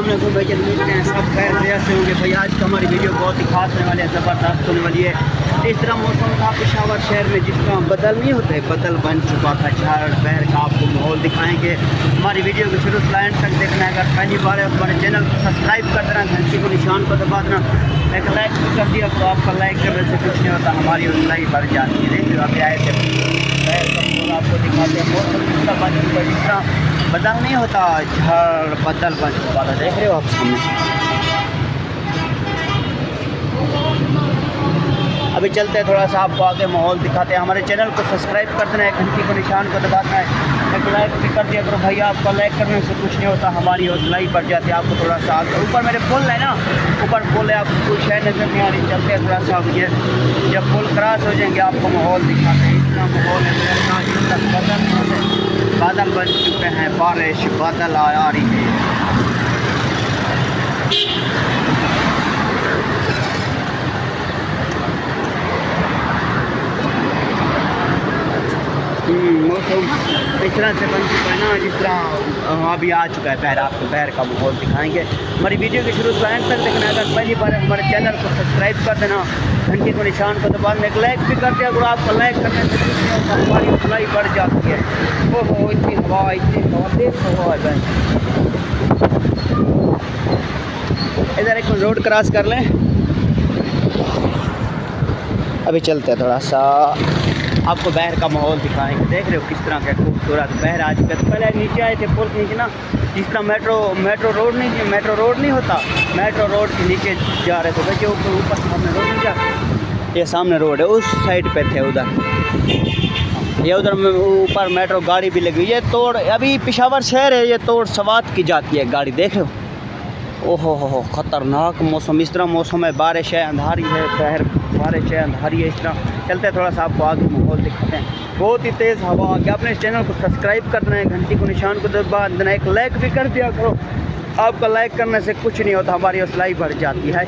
अस्सलाम वालेकुम भाई, उम्मीद हैं सब खैर से होंगे। भाई आज की हमारी वीडियो बहुत ही खास होने वाली है, ज़बरदस्त होने वाली है। इस तरह मौसम था पेशावर शहर में, जिस तरह बदल नहीं होते, बदल बन चुका था। झाड़ बहर का आपको माहौल दिखाएंगे। हमारी वीडियो को शुरू से एंड तक देखना है। अगर पहली बार है तो हमारे चैनल को सब्सक्राइब कर देना, घंटी को निशान को दबा देना, एक लाइक भी कर दिया तो आपका लाइक करने से कुछ नहीं होता, हमारी हौसला ही बढ़ जाती है। देखिए अभी आए थे बहर का माहौल आपको दिखाते हैं। मौसम जितना बन चुका, जिस तरह बदल नहीं होता, झाड़ बदल बन चुका था। देख रहे हो आप सामने। अभी चलते हैं, थोड़ा सा आपको आगे माहौल दिखाते हैं। हमारे चैनल को सब्सक्राइब कर देना है, घंटी को निशान को दबाना है, एक लाइक भी कर दिया करो भैया। आपका लाइक करने से कुछ नहीं होता, हमारी हौसला ही बढ़ जाती है। आपको थोड़ा सा आगे ऊपर मेरे पुल है ना, ऊपर पुल है, आपको कुछ है नजर नहीं आ रही। चलते हैं थोड़ा सा, ये जब पुल क्रॉस हो जाएंगे आपको माहौल दिखाते हैं। इतना माहौल है, बादल बन चुके हैं, बारिश बादल आ रही है। मौसम इस तरह से बन चुका है ना, जिस तरह अभी आ चुका है बहर। आपको बहर का माहौल दिखाएंगे। हमारी वीडियो के शुरू से एंड तक देखना है। अगर पहली बार हमारे चैनल को सब्सक्राइब कर देना, घंटी को निशान को दबा देना, एक लाइक भी कर दिया। अगर आपको लाइक करने से कुछ नहीं होता, हमारी हौसला बढ़ जाती है। ओहो इतनी हवा तेज हवा है। इधर एक रोड क्रॉस कर लें। अभी चलते हैं, थोड़ा सा आपको बहर का माहौल दिखाएंगे। देख रहे हो किस तरह का खूबसूरत बहर आज का। पहले नीचे आए थे पुल के नीचे ना, जिस तरह मेट्रो रोड नहीं होता, मेट्रो रोड के नीचे जा रहे थे। देखिए ऊपर सामने रोड नहीं जा, ये सामने रोड है, उस साइड पे थे उधर। ये उधर ऊपर मेट्रो गाड़ी भी लगी। ये तोड़, अभी पेशावर शहर है, ये तोड़ सवात की जाती है गाड़ी। देख रहे हो, ओहो ख़तरनाक मौसम। इस तरह मौसम है, बारिश है, अंधारी है, बहर बारिश है, अंधारी है। इस तरह चलते हैं, थोड़ा सा आपको आगे माहौल दिखाते हैं। बहुत ही तेज़ हवा आ गया। अपने इस चैनल को सब्सक्राइब कर देना है, घंटी को निशान को दबा देना, एक लाइक भी कर दिया करो। आपका लाइक करने से कुछ नहीं होता, हमारी हौसला ही बढ़ जाती है।